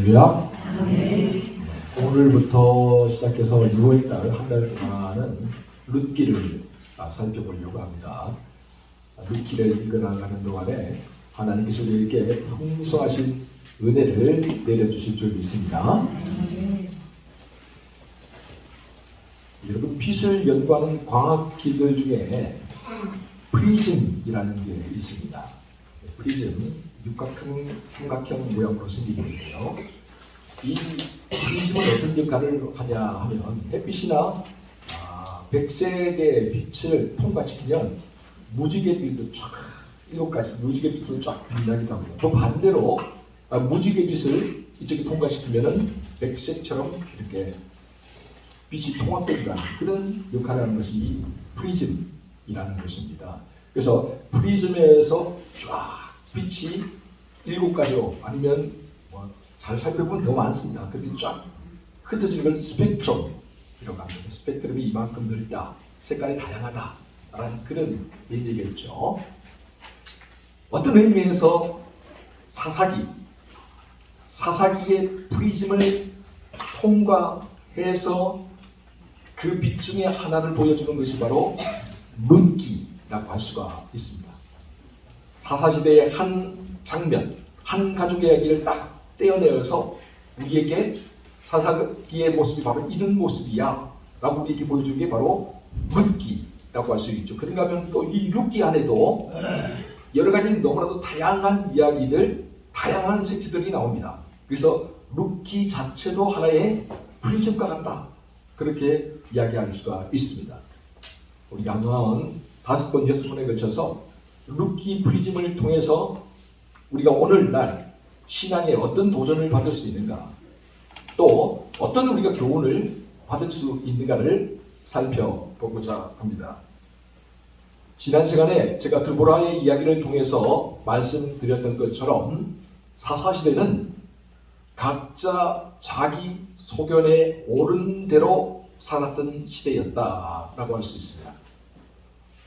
할렐루야. 오늘부터 시작해서 6월달 한 달 동안은 룻기를 살펴보려고 합니다. 룻기를 읽어나가는 동안에 하나님께서 우리에게 풍성하신 은혜를 내려주실 줄 믿습니다. 여러분, 빛을 연구하는 과학기들 중에 프리즘이라는 게 있습니다. 프리즘, 육각형, 삼각형 모양으로 생긴 건데요. 이 프리즘은 어떤 역할을 하냐 하면 햇빛이나 백색의 빛을 통과시키면 무지개빛도 쫙 7가지 무지개빛을 쫙 빛나기도 합니다. 또 반대로 무지개빛을 이쪽에 통과시키면은 백색처럼 이렇게 빛이 통합되기도 하는 그런 역할을 하는 것이 이 프리즘이라는 것입니다. 그래서 프리즘에서 쫙 빛이 7가지로 아니면 잘 살펴보면 더 많습니다. 그렇게 쫙 흩어지는 걸 스펙트럼이라고 합니다. 스펙트럼이 이만큼 넓다, 색깔이 다양하다라는 그런 얘기겠죠. 어떤 의미에서 사사기의 프리즘을 통과해서 그 빛 중에 하나를 보여주는 것이 바로 룻기라고 할 수가 있습니다. 사사시대의 한 장면, 한 가족의 이야기를 딱 떼어내어서 우리에게 사사기의 모습이 바로 이런 모습이야 라고 우리에게 보여준 게 바로 룻기라고 할 수 있죠. 그런가 하면 또 이 룻기 안에도 여러 가지 너무나도 다양한 이야기들, 다양한 색채들이 나옵니다. 그래서 룻기 자체도 하나의 프리즘과 같다, 그렇게 이야기할 수가 있습니다. 우리 양은 5번, 6번에 걸쳐서 룻기 프리즘을 통해서 우리가 오늘날 신앙에 어떤 도전을 받을 수 있는가, 또 어떤 우리가 교훈을 받을 수 있는가를 살펴보고자 합니다. 지난 시간에 제가 드보라의 이야기를 통해서 말씀드렸던 것처럼 사사시대는 각자 자기 소견에 옳은 대로 살았던 시대였다라고 할 수 있습니다.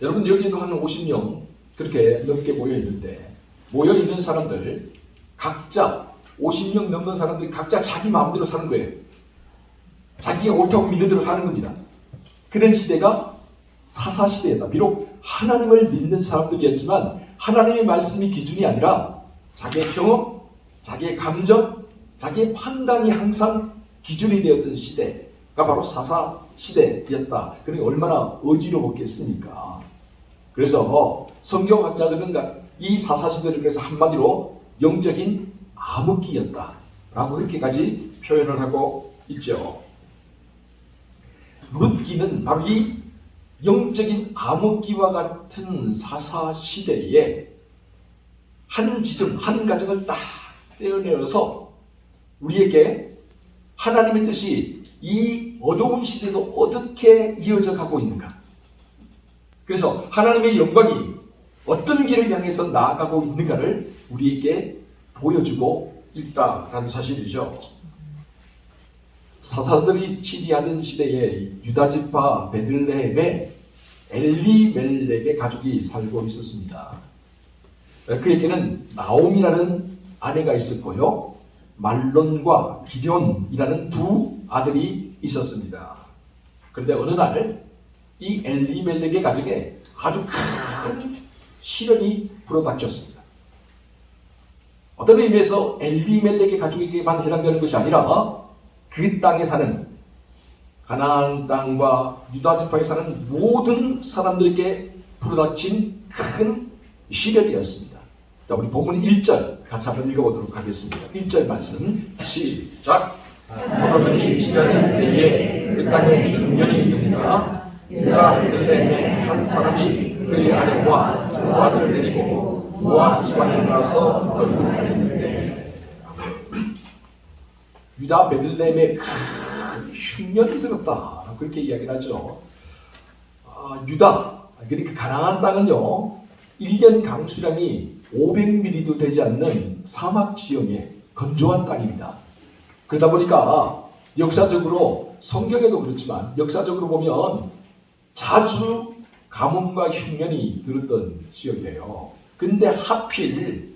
여러분, 여기에도 한 50명 그렇게 넘게 모여있는데, 모여있는 사람들 각자 50명 넘는 사람들이 각자 자기 마음대로 사는 거예요. 자기가 옳다고 믿는 대로 사는 겁니다. 그런 시대가 사사시대였다. 비록 하나님을 믿는 사람들이었지만 하나님의 말씀이 기준이 아니라 자기의 경험, 자기의 감정, 자기의 판단이 항상 기준이 되었던 시대가 바로 사사시대였다. 그러니 얼마나 어지러웠겠습니까? 그래서 성경학자들은 이 사사시대를 그래서 한마디로 영적인 암흑기였다라고 그렇게까지 표현을 하고 있죠. 룻기는 바로 이 영적인 암흑기와 같은 사사시대에 한 지점, 한 가정을 딱 떼어내어서 우리에게 하나님의 뜻이 이 어두운 시대도 어떻게 이어져 가고 있는가, 그래서 하나님의 영광이 어떤 길을 향해서 나아가고 있는가를 우리에게 보여주고 있다라는 사실이죠. 사사들이 치리하던 시대에 유다지파 베들레헴에 엘리멜렉의 가족이 살고 있었습니다. 그에게는 나옴이라는 아내가 있었고요, 말론과 기럐이라는 두 아들이 있었습니다. 그런데 어느 날 이 엘리멜렉의 가정에 아주 큰 시련이 불어닥쳤습니다. 어떤 의미에서 엘리멜렉의 가족에게만 해당되는 것이 아니라 그 땅에 사는 가나안 땅과 유다 지파에 사는 모든 사람들에게 불어닥친 큰 시련이었습니다. 자, 우리 본문 1절 같이 한번 읽어보도록 하겠습니다. 1절 말씀 시작. 서로들이 시절의 때에 그 땅에 흉년이 있느니라. 유다 베들레헴의 한 사람이 그의 아내와 두 아들을 데리고 모압 지방에 가서 거주하였는데, 유다 베들레헴에 큰 흉년이 들었다, 그렇게 이야기를 하죠. 유다, 그러니까 가나안 땅은요 1년 강수량이 500mm도 되지 않는 사막 지형의 건조한 땅입니다. 그러다 보니까 역사적으로, 성경에도 그렇지만 역사적으로 보면 자주 가뭄과 흉년이 들었던 지역이에요. 근데 하필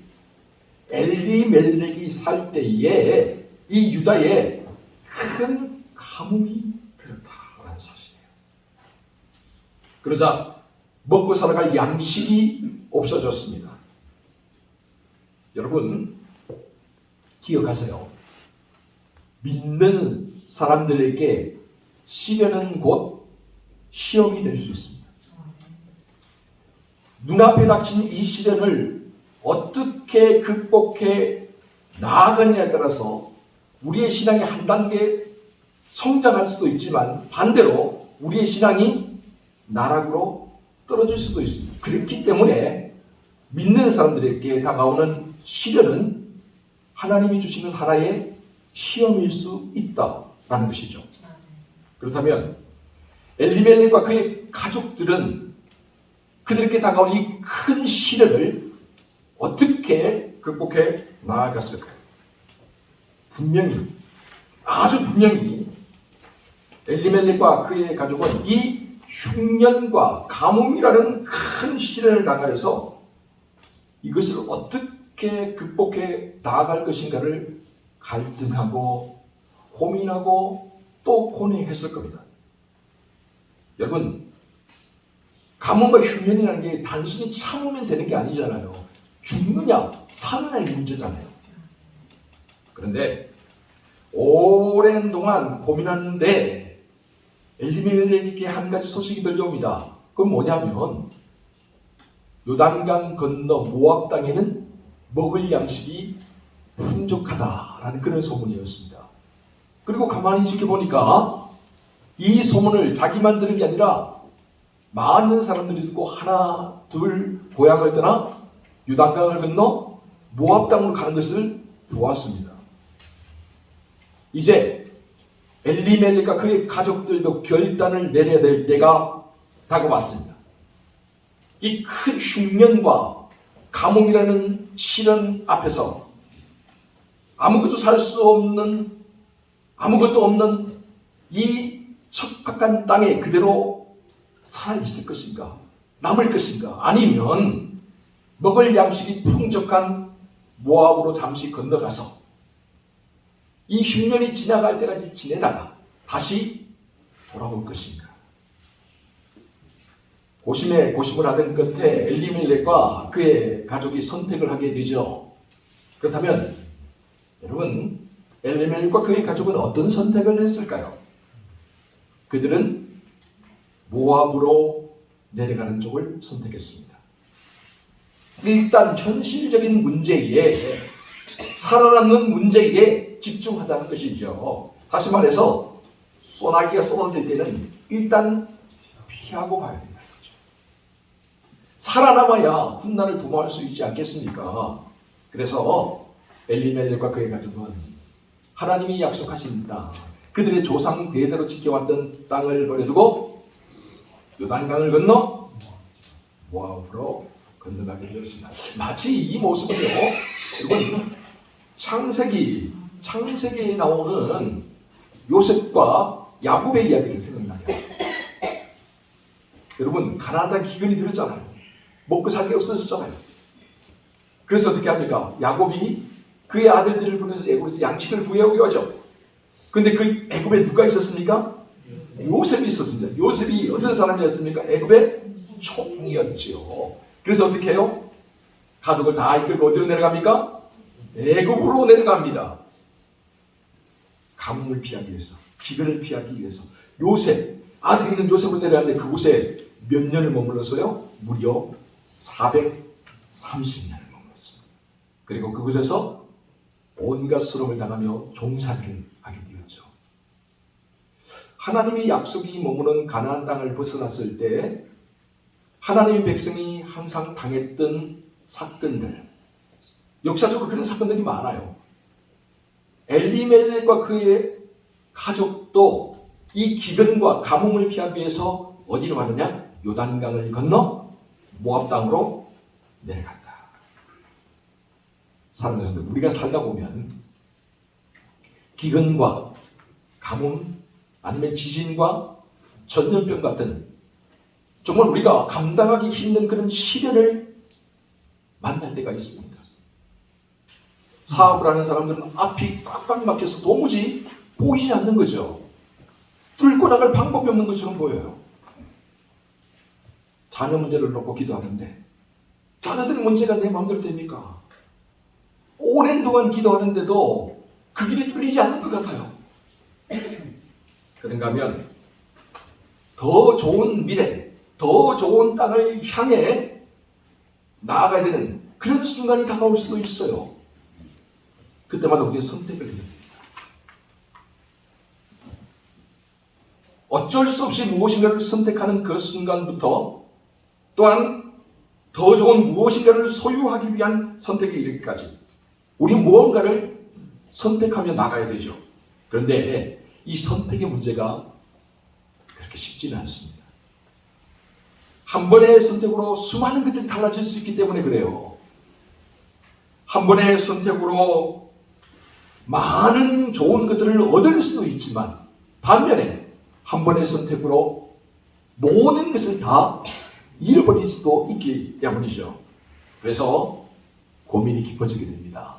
엘리멜렉이 살 때에 이 유다에 큰 가뭄이 들었다라는 사실이에요. 그러자 먹고 살아갈 양식이 없어졌습니다. 여러분 기억하세요. 믿는 사람들에게 시련은 곧 시험이 될 수 있습니다. 눈앞에 닥친 이 시련을 어떻게 극복해 나아가느냐에 따라서 우리의 신앙이 한 단계 성장할 수도 있지만 반대로 우리의 신앙이 나락으로 떨어질 수도 있습니다. 그렇기 때문에 믿는 사람들에게 다가오는 시련은 하나님이 주시는 하나의 시험일 수 있다라는 것이죠. 그렇다면 엘리멜렉과 그의 가족들은 그들에게 다가온 이 큰 시련을 어떻게 극복해 나아갔을까요? 아주 분명히 엘리멜렉과 그의 가족은 이 흉년과 가뭄이라는 큰 시련을 당하여서 이것을 어떻게 극복해 나아갈 것인가를 갈등하고 고민하고 또 고뇌했을 겁니다. 여러분, 가뭄과 흉년이라는 게 단순히 참으면 되는 게 아니잖아요. 죽느냐 사느냐의 문제잖아요. 그런데 오랜 동안 고민하는데 엘리멜렉에게 한 가지 소식이 들려옵니다. 그건 뭐냐면 요단강 건너 모압 땅에는 먹을 양식이 풍족하다라는 그런 소문이었습니다. 그리고 가만히 지켜보니까 이 소문을 자기만 들은 게 아니라 많은 사람들이 듣고 하나 둘 고향을 떠나 요단강을 건너 모압 땅으로 가는 것을 보았습니다. 이제 엘리멜렉과 그의 가족들도 결단을 내려야 될 때가 다가왔습니다. 이 큰 흉년과 가뭄이라는 시련 앞에서 아무것도 살 수 없는, 아무것도 없는 이 척박한 땅에 그대로 살아있을 것인가? 남을 것인가? 아니면 먹을 양식이 풍족한 모압으로 잠시 건너가서 이 흉년이 지나갈 때까지 지내다가 다시 돌아올 것인가? 고심에 고심을 하던 끝에 엘리멜렉과 그의 가족이 선택을 하게 되죠. 그렇다면 여러분, 엘리멜렉과 그의 가족은 어떤 선택을 했을까요? 그들은 모압으로 내려가는 쪽을 선택했습니다. 일단 현실적인 문제에, 살아남는 문제에 집중하자는 것이죠. 다시 말해서 소나기가 쏟아질 때는 일단 피하고 가야 된다는 거죠. 살아남아야 훗날을 도모할 수 있지 않겠습니까? 그래서 엘리멜렉과 그의 가족은 하나님이 약속하신 땅, 그들의 조상 대대로 지켜왔던 땅을 버려두고 요단강을 건너 모압으로 건너가게 되었습니다. 마치 이 모습은요, 이건 창세기에 나오는 요셉과 야곱의 이야기를 생각나요. 여러분, 가나안 땅 기근이 들었잖아요. 먹고 살 게 없어졌잖아요. 그래서 어떻게 합니까? 야곱이 그의 아들들을 보내서 애굽에서 양식을 구해오기로 하죠. 근데 그 애굽에 누가 있었습니까? 요셉이 있었습니다. 요셉이 어떤 사람이었습니까? 애굽의 총리였죠. 그래서 어떻게 해요? 가족을 다 이끌고 어디로 내려갑니까? 애굽으로 내려갑니다. 가뭄을 피하기 위해서, 기근을 피하기 위해서. 요셉, 아들이 있는 요셉으로 내려갔는데 그곳에 몇 년을 머물렀어요? 무려 430년을 머물렀습니다. 그리고 그곳에서 온갖 수렁을 당하며 종살이를 하게 되었죠. 하나님의 약속이 머무는 가나안 땅을 벗어났을 때 하나님의 백성이 항상 당했던 사건들, 역사적으로 그런 사건들이 많아요. 엘리멜렉과 그의 가족도 이 기근과 가뭄을 피하기 위해서 어디로 가느냐? 요단강을 건너 모압 땅으로 내려간다. 사랑하는 성도, 우리가 살다 보면 기근과 가뭄, 아니면 지진과 전염병 같은 정말 우리가 감당하기 힘든 그런 시련을 만날 때가 있습니다. 사업을 하는 사람들은 앞이 꽉꽉 막혀서 도무지 보이지 않는 거죠. 뚫고 나갈 방법이 없는 것처럼 보여요. 자녀 문제를 놓고 기도하는데 자녀들의 문제가 내 마음대로 됩니까? 오랜 동안 기도하는데도 그 길이 뚫리지 않는 것 같아요. 그런가 하면 더 좋은 미래, 더 좋은 땅을 향해 나아가야 되는 그런 순간이 다가올 수도 있어요. 그때마다 우리가 선택을 해야 됩니다. 어쩔 수 없이 무엇인가를 선택하는 그 순간부터 또한 더 좋은 무엇인가를 소유하기 위한 선택에 이르기까지 우리는 무언가를 선택하며 나가야 되죠. 그런데 이 선택의 문제가 그렇게 쉽지는 않습니다. 한 번의 선택으로 수많은 것들이 달라질 수 있기 때문에 그래요. 한 번의 선택으로 많은 좋은 것들을 얻을 수도 있지만 반면에 한 번의 선택으로 모든 것을 다 잃어버릴 수도 있기 때문이죠. 그래서 고민이 깊어지게 됩니다.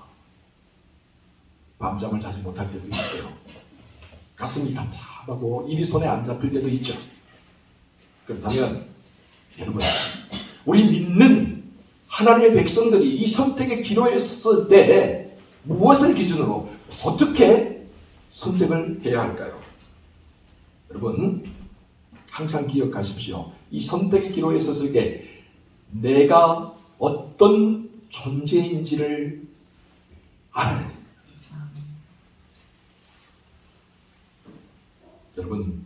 밤잠을 자지 못할 때도 있어요. 가슴이 답답하고 일이 손에 안 잡힐 때도 있죠. 그렇다면 여러분, 우리 믿는 하나님의 백성들이 이 선택의 기로에 섰을 때 무엇을 기준으로 어떻게 선택을 해야 할까요? 여러분, 항상 기억하십시오. 이 선택의 기로에 섰을 때 내가 어떤 존재인지를 알아야 됩니다. 여러분,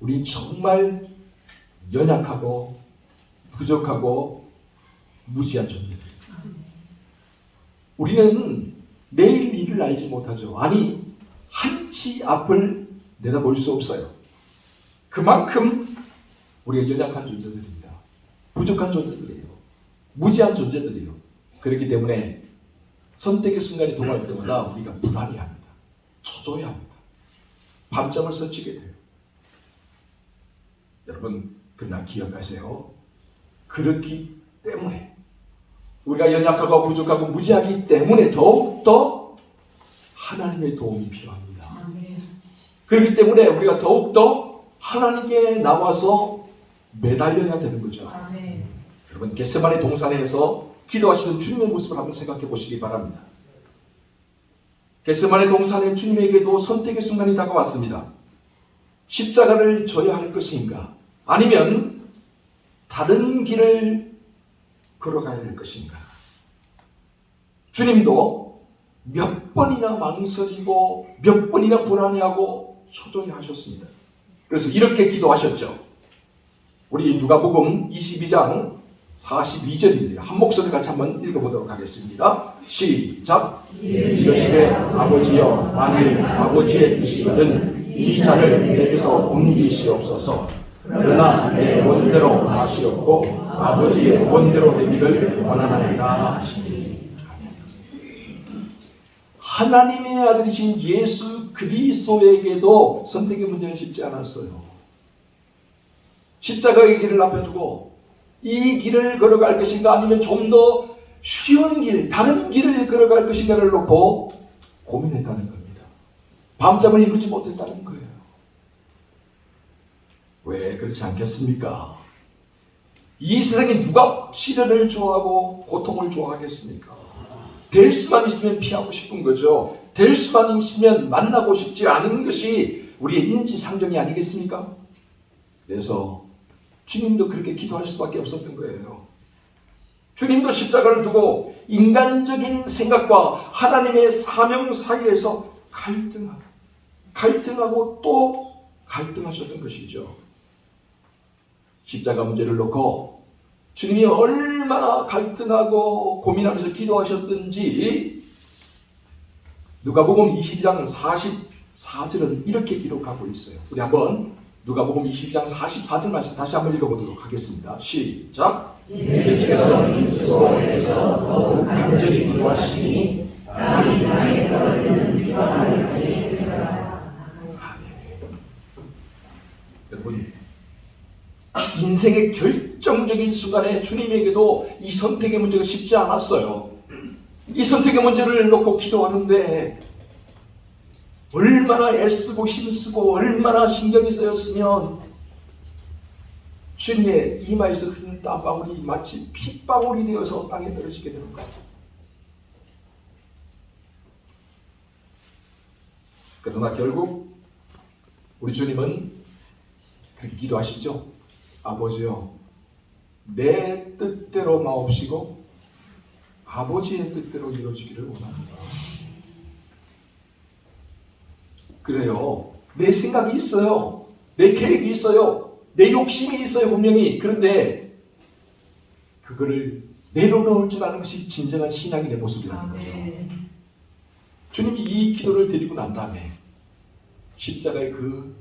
우리 정말 연약하고 부족하고 무지한 존재들입니다. 우리는 내일 일을 알지 못하죠. 아니, 한치 앞을 내다볼 수 없어요. 그만큼 우리가 연약한 존재들입니다. 부족한 존재들이에요. 무지한 존재들이에요. 그렇기 때문에 선택의 순간이 도갈 때마다 우리가 불안해합니다. 초조해합니다. 밤잠을 설치게 돼요. 여러분, 그러나 기억하세요. 그렇기 때문에 우리가 연약하고 부족하고 무지하기 때문에 더욱더 하나님의 도움이 필요합니다. 그렇기 때문에 우리가 더욱더 하나님께 나와서 매달려야 되는 거죠. 여러분, 겟세마네 동산에서 기도하시는 주님의 모습을 한번 생각해 보시기 바랍니다. 겟세마네 동산의 주님에게도 선택의 순간이 다가왔습니다. 십자가를 져야 할 것인가? 아니면 다른 길을 걸어가야 될 것인가? 주님도 몇 번이나 망설이고 몇 번이나 불안해하고 초조해 하셨습니다. 그래서 이렇게 기도하셨죠. 우리 누가복음 22장 42절입니다. 한 목소리 같이 한번 읽어보도록 하겠습니다. 시작. 이르시되 아버지여, 만일 아버지의 뜻이거든 이 잔을 내게서 옮기시옵소서. 그러나 내 원대로 하시옵고 아버지의 원대로 되기를 원하나이다. 하나님의 아들이신 예수 그리스도에게도 선택의 문제는 쉽지 않았어요. 십자가의 길을 앞에 두고 이 길을 걸어갈 것인가 아니면 좀 더 쉬운 길, 다른 길을 걸어갈 것인가를 놓고 고민했다는 겁니다. 밤잠을 이루지 못했다는 거예요. 왜 그렇지 않겠습니까? 이 세상에 누가 시련을 좋아하고 고통을 좋아하겠습니까? 될 수만 있으면 피하고 싶은 거죠. 될 수만 있으면 만나고 싶지 않은 것이 우리의 인지상정이 아니겠습니까? 그래서 주님도 그렇게 기도할 수밖에 없었던 거예요. 주님도 십자가를 두고 인간적인 생각과 하나님의 사명 사이에서 갈등하고 또 갈등하셨던 것이죠. 십자가 문제를 놓고 주님이 얼마나 갈등하고 고민하면서 기도하셨던지 누가복음 22장 44절은 이렇게 기록하고 있어요. 우리 한번 누가복음 22장 44절 말씀 다시 한번 읽어보도록 하겠습니다. 시작. 예수께서 그리스도에서 더욱 간절히 기도하시니 나의 땅에 떨어지는 비가 많으시리라. 여러분, 인생의 결정적인 순간에 주님에게도 이 선택의 문제가 쉽지 않았어요. 이 선택의 문제를 놓고 기도하는데 얼마나 애쓰고 힘쓰고 얼마나 신경이 쓰였으면 주님의 이마에서 흐르는 땀방울이 마치 핏방울이 되어서 땅에 떨어지게 되는 거예요. 그러나 결국 우리 주님은 그렇게 기도하시죠. 아버지요, 내 뜻대로 마옵시고 아버지의 뜻대로 이루어지기를 원합니다. 그래요. 내 생각이 있어요. 내 계획이 있어요. 내 욕심이 있어요. 분명히. 그런데 그거를 내려놓을 줄 아는 것이 진정한 신앙인의 모습이라는 거죠. 주님이 이 기도를 드리고 난 다음에 십자가의 그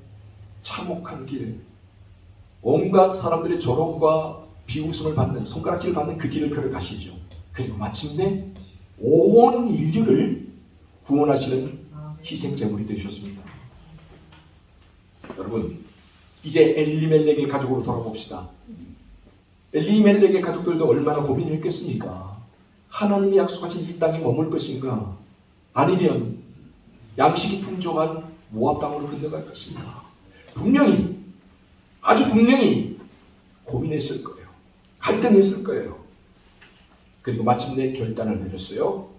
참혹한 길, 온갖 사람들의 조롱과 비웃음을 받는, 손가락질을 받는 그 길을 걸어가시죠. 그리고 마침내 온 인류를 구원하시는 희생제물이 되셨습니다. 여러분, 이제 엘리멜렉의 가족으로 돌아봅시다. 엘리멜렉의 가족들도 얼마나 고민했겠습니까? 하나님이 약속하신 이 땅에 머물 것인가? 아니면 양식이 풍족한 모압 땅으로 건너갈 것인가? 분명히, 아주 분명히 고민했을 거예요. 갈등했을 거예요. 그리고 마침내 결단을 내렸어요.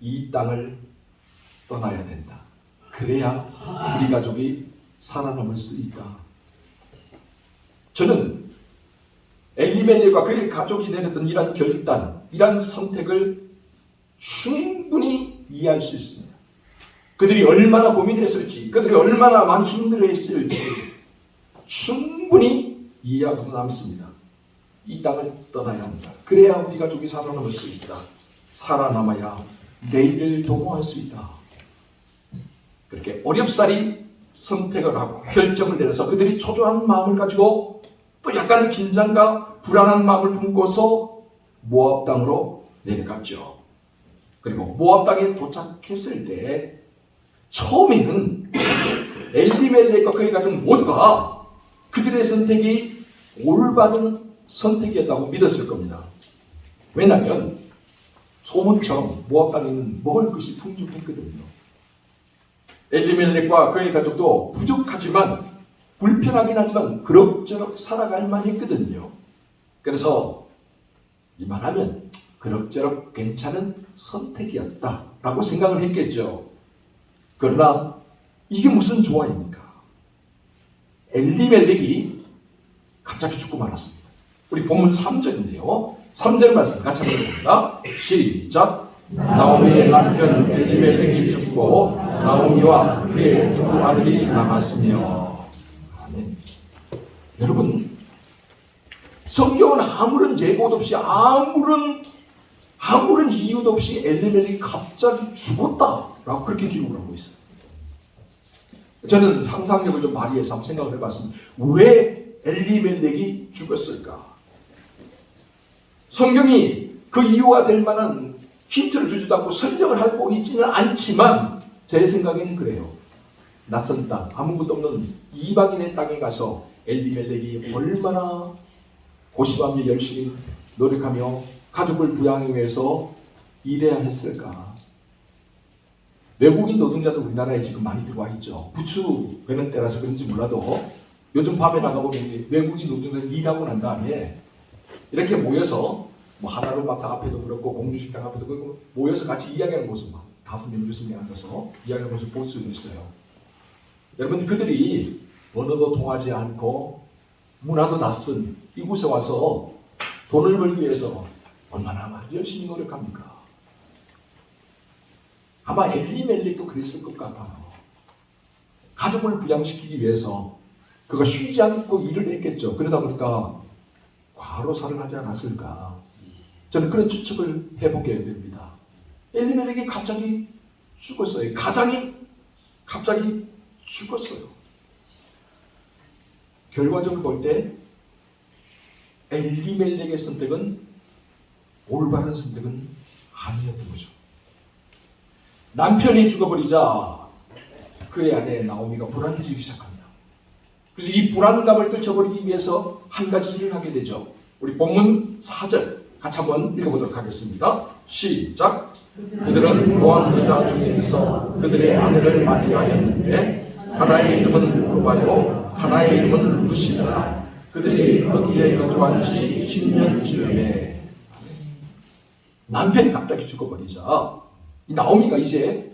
이 땅을 떠나야 된다. 그래야 우리 가족이 살아남을 수 있다. 저는 엘리멜렉과 그의 가족이 내렸던 이런 결단, 이런 선택을 충분히 이해할 수 있습니다. 그들이 얼마나 고민했을지, 그들이 얼마나 많이 힘들어했을지 충분히 이해하고 남습니다. 이 땅을 떠나야 한다. 그래야 우리 가족이 살아남을 수 있다. 살아남아야 내일을 도모할 수 있다. 그렇게 어렵사리 선택을 하고 결정을 내려서 그들이 초조한 마음을 가지고 또 약간의 긴장과 불안한 마음을 품고서 모압 땅으로 내려갔죠. 그리고 모압 땅에 도착했을 때 처음에는 엘리멜렉과 그의 가족 모두가 그들의 선택이 올바른 선택이었다고 믿었을 겁니다. 왜냐하면 소문처럼 모압 땅에는 먹을 것이 풍족했거든요. 엘리멜렉과 그의 가족도 부족하지만 불편하긴 하지만 그럭저럭 살아갈 만했거든요. 그래서 이만하면 그럭저럭 괜찮은 선택이었다라고 생각을 했겠죠. 그러나 이게 무슨 조화입니까? 엘리멜렉이 갑자기 죽고 말았습니다. 우리 본문 3절인데요. 3절 말씀 같이 한번 읽어봅니다. 시작. 나오미의 남편 엘리멜렉이 죽고 나오미와 그의 두 아들이 남았으며. 아멘. 여러분, 성경은 아무런 예고도 없이 아무런 이유도 없이 엘리멜렉이 갑자기 죽었다라고 그렇게 기록을 하고 있어요. 저는 상상력을 좀 발휘해서 한번 생각을 해봤습니다. 왜 엘리멜렉이 죽었을까? 성경이 그 이유가 될 만한 힌트를 주지도 않고 설명을 하고 있지는 않지만 제 생각에는 그래요. 낯선 땅, 아무것도 없는 이방인의 땅에 가서 엘리멜렉이 얼마나 고심하며 열심히 노력하며 가족을 부양하기 위해서 일해야 했을까? 외국인 노동자도 우리나라에 지금 많이 들어와 있죠. 부추 베는 때라서 그런지 몰라도 요즘 밤에 나가보면 외국인 노동자들 일하고 난 다음에 이렇게 모여서 뭐 하나로마트 앞에도 그렇고 공주식당 앞에도 그렇고 모여서 같이 이야기하는 모습, 5명, 6명 앉아서 이야기하는 모습 볼 수도 있어요. 여러분, 그들이 언어도 통하지 않고 문화도 낯선 이곳에 와서 돈을 벌기 위해서 얼마나 열심히 노력합니까? 아마 엘리멜렉도 그랬을 것 같아요. 가족을 부양시키기 위해서 그가 쉬지 않고 일을 했겠죠. 그러다 보니까 과로사를 하지 않았을까? 저는 그런 추측을 해보게 됩니다. 엘리멜렉이 갑자기 죽었어요. 가장이 갑자기 죽었어요. 결과적으로 볼 때 엘리멜렉의 선택은 올바른 선택은 아니었던 거죠. 남편이 죽어버리자 그의 아내 나오미가 불안해지기 시작합니다. 그래서 이 불안감을 떨쳐버리기 위해서 한 가지 일을 하게 되죠. 우리 본문 4절 같이 한번 읽어보도록 하겠습니다. 시작. 그들은 모함 여자 중에서 그들의 아내를 맞이하였는데 하나의 이름은 루바요 하나의 이름은 루시다. 그들이 거기에 거주한 지 10년쯤에 남편이 갑자기 죽어버리자 이 나오미가 이제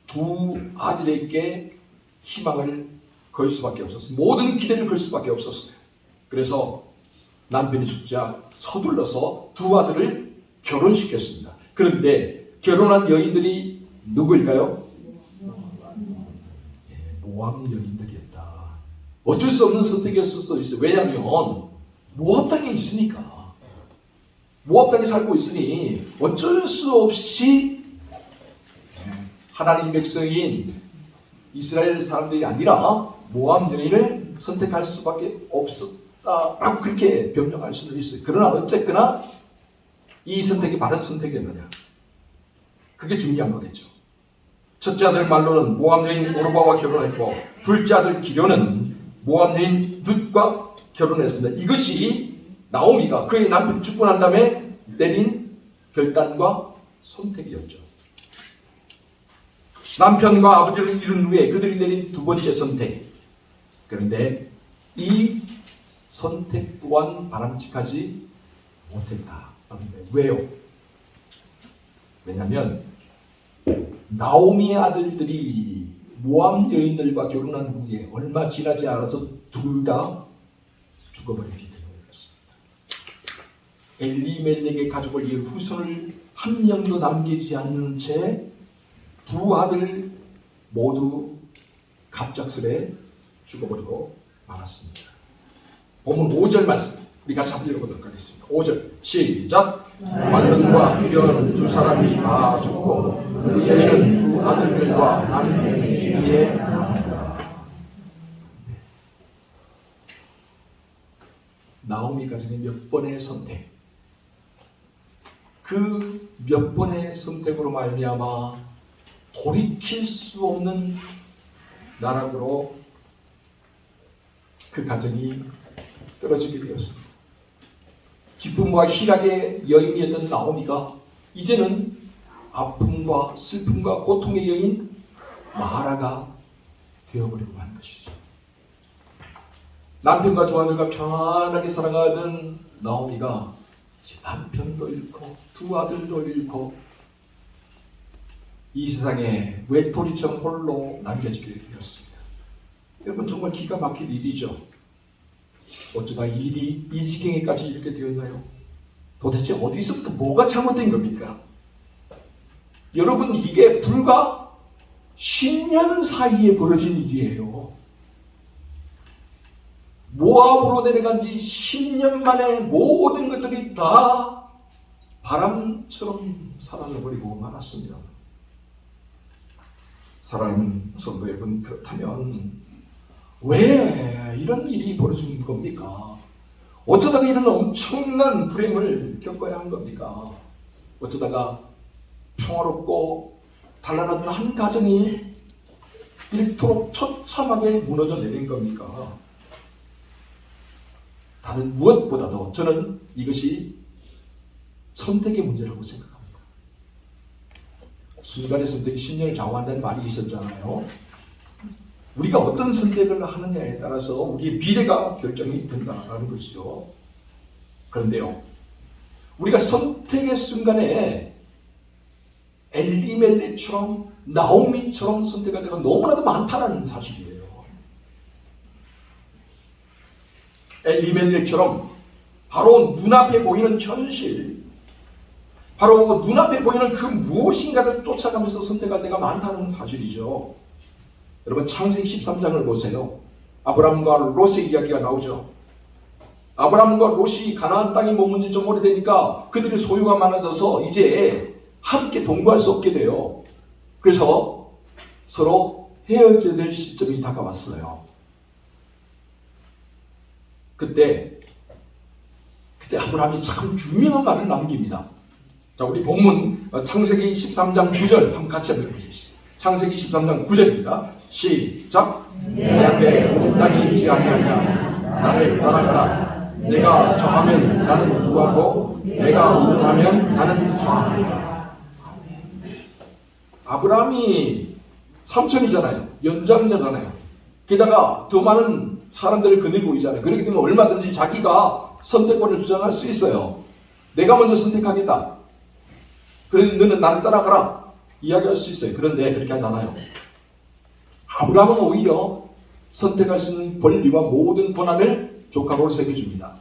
두 아들에게 희망을 걸 수밖에 없었어요. 모든 기대를 걸 수밖에 없었어요. 그래서 남편이 죽자 서둘러서 두 아들을 결혼시켰습니다. 그런데 결혼한 여인들이 누구일까요? 모함 여인들이었다. 어쩔 수 없는 선택이었을 수 있어요. 왜냐하면 모압 땅에 있으니까. 모압 땅에 살고 있으니 어쩔 수 없이 하나님 백성인 이스라엘 사람들이 아니라 모압 여인을 선택할 수밖에 없었다라고 그렇게 변명할 수도 있어요. 그러나 어쨌거나 이 선택이 바른 선택이었느냐? 그게 중요한 거겠죠. 첫째 아들 말로는 모압 여인 오르바와 결혼했고 둘째 아들 기련은 모압 여인 룻과 결혼했습니다. 이것이 나오미가 그의 남편 죽고 난 다음에 내린 결단과 선택이었죠. 남편과 아버지를 잃은 후에 그들이 내린 두 번째 선택. 그런데 이 선택 또한 바람직하지 못했다. 왜요? 왜냐하면 나오미의 아들들이 모압 여인들과 결혼한 후에 얼마 지나지 않아서 둘 다 죽어버리기 때문이었습니다. 엘리멜렉의 가족을 이을 후손을 한 명도 남기지 않는 채 두 아들 모두 갑작스레 죽어버리고 말았습니다. 본문 5절 말씀 우리 같이 한번 읽어보도록 하겠습니다. 5절 시작. 말론과 기련 두 사람이 다 죽고 그 여인은 두 아들들과 남편 뒤에 남았다. 나오미 가정의 몇 번의 선택, 그 몇 번의 선택으로 말미암아 돌이킬 수 없는 나락으로 그 가정이 떨어지게 되었습니다. 기쁨과 희락의 여인이었던 나오미가 이제는 아픔과 슬픔과 고통의 여인 마라가 되어버리고 한 것이죠. 남편과 두 아들과 평안하게 살아가던 나오미가 이제 남편도 잃고 두 아들도 잃고 이 세상에 외톨이처럼 홀로 남겨지게 되었습니다. 여러분 정말 기가 막힐 일이죠. 어쩌다 일이 이 지경에까지 이렇게 되었나요? 도대체 어디서부터 뭐가 잘못된 겁니까? 여러분 이게 불과 10년 사이에 벌어진 일이에요. 모압으로 내려간 지 10년 만에 모든 것들이 다 바람처럼 사라져버리고 말았습니다. 사랑하는 성도 여러분, 그렇다면 왜 이런 일이 벌어진 겁니까? 어쩌다가 이런 엄청난 불행을 겪어야 한 겁니까? 어쩌다가 평화롭고 단란한 한 가정이 이토록 처참하게 무너져 내린 겁니까? 다른 무엇보다도 저는 이것이 선택의 문제라고 생각합니다. 순간의 선택이 신년을 좌우한다는 말이 있었잖아요. 우리가 어떤 선택을 하느냐에 따라서 우리의 미래가 결정이 된다는 것이죠. 그런데요, 우리가 선택의 순간에 엘리멜렉처럼 나오미처럼 선택할 때가 너무나도 많다는 사실이에요. 엘리멜렉처럼 바로 눈앞에 보이는 현실, 바로 눈앞에 보이는 그 무엇인가를 쫓아가면서 선택할 때가 많다는 사실이죠. 여러분 창세기 13장을 보세요. 아브람과 롯의 이야기가 나오죠. 아브람과 롯이 가나안 땅에 머문 지 좀 오래되니까 그들의 소유가 많아져서 이제 함께 동거할 수 없게 돼요. 그래서 서로 헤어져야 될 시점이 다가왔어요. 그때 아브람이 참 유명한 말을 남깁니다. 자, 우리 본문 창세기 13장 9절 한번 같이 한번 읽어주시죠. 창세기 13장 9절입니다. 시작. 내 앞에 온 땅이 있지 아니하냐. 나를 떠나가라. 내가 정하면 나는 구하고 내가 운하면 나는 정합니다. 아브라함이 삼촌이잖아요. 연장자잖아요. 게다가 더 많은 사람들을 거느리고 있잖아요. 그렇기 때문에 얼마든지 자기가 선택권을 주장할 수 있어요. 내가 먼저 선택하겠다. 그래서 너는 나를 따라가라. 이야기할 수 있어요. 그런데 그렇게 하지 않아요. 아브라함은 오히려 선택할 수 있는 권리와 모든 권한을 조카로 새겨줍니다.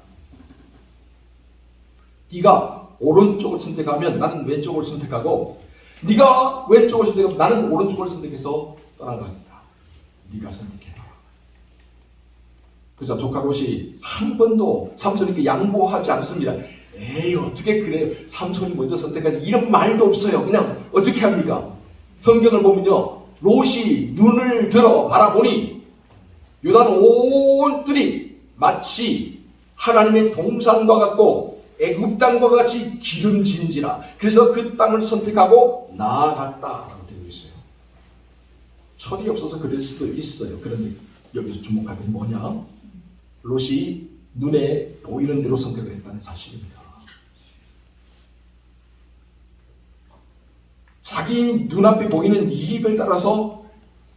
네가 오른쪽을 선택하면 나는 왼쪽을 선택하고 네가 왼쪽을 선택하면 나는 오른쪽을 선택해서 떠나가겠다. 네가 선택해라. 그래서 조카 롯이 한 번도 삼촌에게 양보하지 않습니다. 에이 어떻게 그래요? 삼촌이 먼저 선택하지 이런 말도 없어요. 그냥 어떻게 합니까? 성경을 보면요. 롯이 눈을 들어 바라보니 요단 온 뜰이 마치 하나님의 동산과 같고 애굽 땅과 같이 기름진지라. 그래서 그 땅을 선택하고 나아갔다라고 되어 있어요. 철이 없어서 그럴 수도 있어요. 그런데 여기서 주목할 게 뭐냐? 롯이 눈에 보이는 대로 선택을 했다는 사실입니다. 자기 눈앞에 보이는 이익을 따라서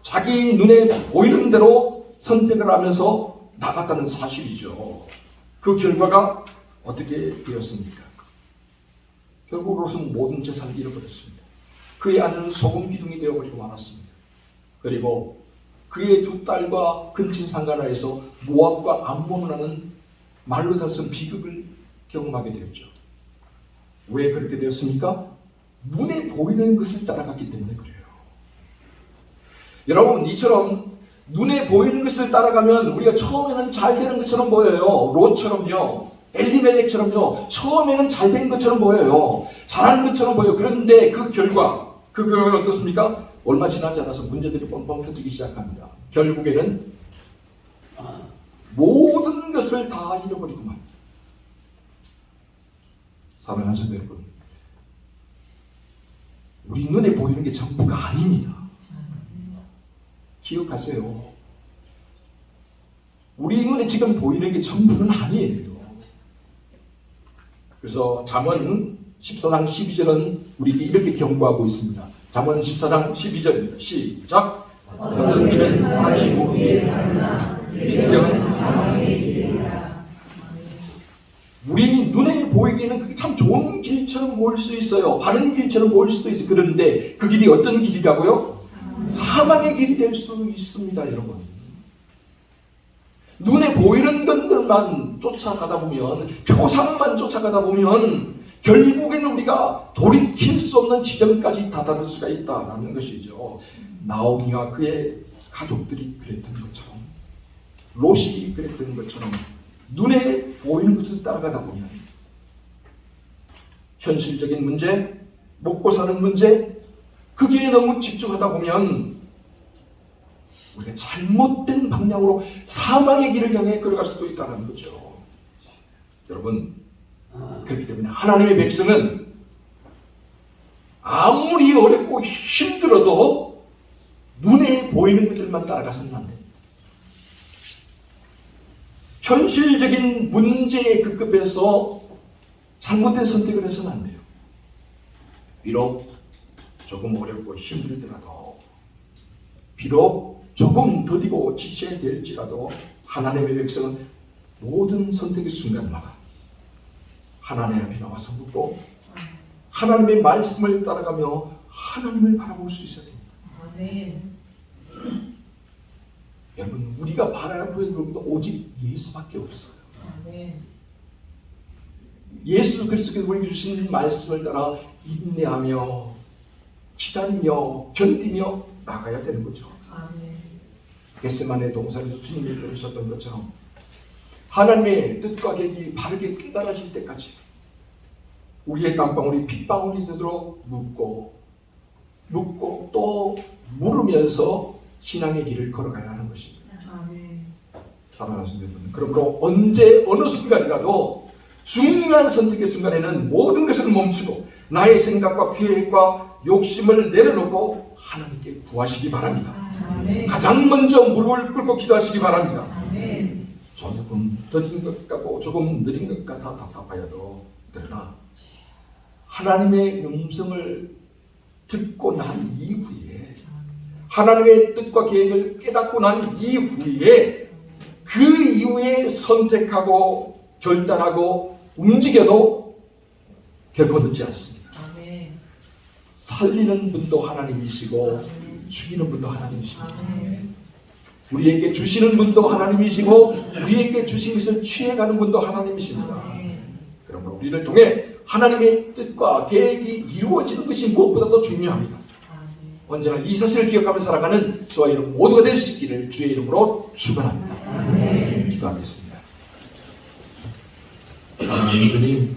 자기 눈에 보이는 대로 선택을 하면서 나갔다는 사실이죠. 그 결과가 어떻게 되었습니까? 결국 롯은 모든 재산을 잃어버렸습니다. 그의 아내는 소금 기둥이 되어버리고 말았습니다. 그리고 그의 두 딸과 근친 상가나에서 모압과 암몬을 하는 말로 다쓴 비극을 경험하게 되었죠. 왜 그렇게 되었습니까? 눈에 보이는 것을 따라갔기 때문에 그래요. 여러분, 이처럼 눈에 보이는 것을 따라가면 우리가 처음에는 잘 되는 것처럼 보여요. 롯처럼요. 엘리멜렉처럼요. 처음에는 잘 된 것처럼 보여요. 잘한 것처럼 보여요. 그런데 그 결과는 어떻습니까? 얼마 지나지 않아서 문제들이 뻥뻥 터지기 시작합니다. 결국에는 모든 것을 다 잃어버리고 맙니다. 사랑하는 성도 여러분, 우리 눈에 보이는 게 전부가 아닙니다. 기억하세요. 우리 눈에 지금 보이는 게 전부는 아니에요. 그래서 잠언 14장 12절은 우리에게 이렇게 경고하고 있습니다. 잠언 14장 12절 시작. 어떤 길은 사랑의 목에 가르나 길은 사망의 길이라. 우리 눈에 보이기에는 그게 참 좋은 길처럼 보일 수 있어요. 바른 길처럼 보일 수도 있어요. 그런데 그 길이 어떤 길이라고요? 사망의 길이 될 수 있습니다, 여러분. 눈에 보이는 것들만 쫓아가다 보면, 표상만 쫓아가다 보면 결국에는 우리가 돌이킬 수 없는 지점까지 다다를 수가 있다는 것이죠. 나오미와 그의 가족들이 그랬던 것처럼, 롯이 그랬던 것처럼 눈에 보이는 것을 따라가다 보면 현실적인 문제, 먹고 사는 문제, 거기에 너무 집중하다 보면 우리가 잘못된 방향으로 사망의 길을 향해 걸어갈 수도 있다는 거죠. 여러분, 그렇기 때문에 하나님의 백성은 아무리 어렵고 힘들어도 눈에 보이는 것들만 따라가서는 안 돼요. 현실적인 문제에 급급해서 잘못된 선택을 해서는 안 돼요. 비록 조금 어렵고 힘들더라도, 비록 조금 더디고 지쳐야 될지라도 하나님의 백성은 모든 선택의 순간마다 하나님 앞에 나와서 묻고 하나님의 말씀을 따라가며 하나님을 바라볼 수 있어야 됩니다. 아멘. 여러분, 우리가 바라야 보는 것도 오직 예수밖에 없어요. 아멘. 예수 그리스도께서 우리에게 주신 말씀을 따라 인내하며 기다리며 견디며 나가야 되는 거죠. 아멘. 겟세마네 동산에서 주님이 들으셨던 것처럼 하나님의 뜻과 계획이 바르게 깨달아질 때까지 우리의 땀방울이 핏방울이 되도록 묻고 또 물으면서 신앙의 길을 걸어가야 하는 것입니다. 아멘. 사랑하는 성도 여러분, 그러므로 언제 어느 순간이라도 중요한 선택의 순간에는 모든 것을 멈추고 나의 생각과 계획과 욕심을 내려놓고 하나님께 구하시기 바랍니다. 아멘. 가장 먼저 무릎을 꿇고 기도하시기 바랍니다. 아멘. 조금 느린 것 같고 조금 느린 것 같아 답답하여도, 그러나 하나님의 음성을 듣고 난 이후에, 하나님의 뜻과 계획을 깨닫고 난 이후에, 그 이후에 선택하고 결단하고 움직여도 결코 늦지 않습니다. 살리는 분도 하나님이시고 죽이는 분도 하나님이십니다. 우리에게 주시는 분도 하나님이시고 우리에게 주신 것을 취해가는 분도 하나님이십니다. 그러므로 우리를 통해 하나님의 뜻과 계획이 이루어지는 것이 무엇보다도 중요합니다. 언제나 이 사실을 기억하며 살아가는 저와 여러분 모두가 될 수 있기를 주의 이름으로 축원합니다. 기도하겠습니다. 주님,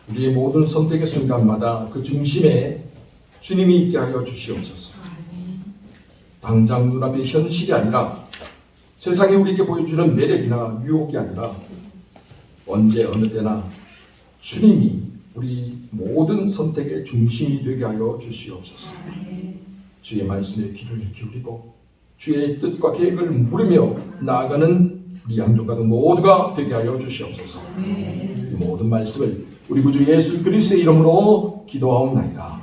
우리의 모든 선택의 순간마다 그 중심에 주님이 있게 하여 주시옵소서. 당장 눈앞의 현실이 아니라 세상이 우리에게 보여주는 매력이나 유혹이 아니라 언제 어느 때나 주님이 우리 모든 선택의 중심이 되게 하여 주시옵소서. 주의 말씀에 귀를 기울이고 주의 뜻과 계획을 물으며 나아가는 우리 양존가족 모두가 되게 하여 주시옵소서. 이 모든 말씀을 우리 구주 예수 그리스도의 이름으로 기도하옵나이다.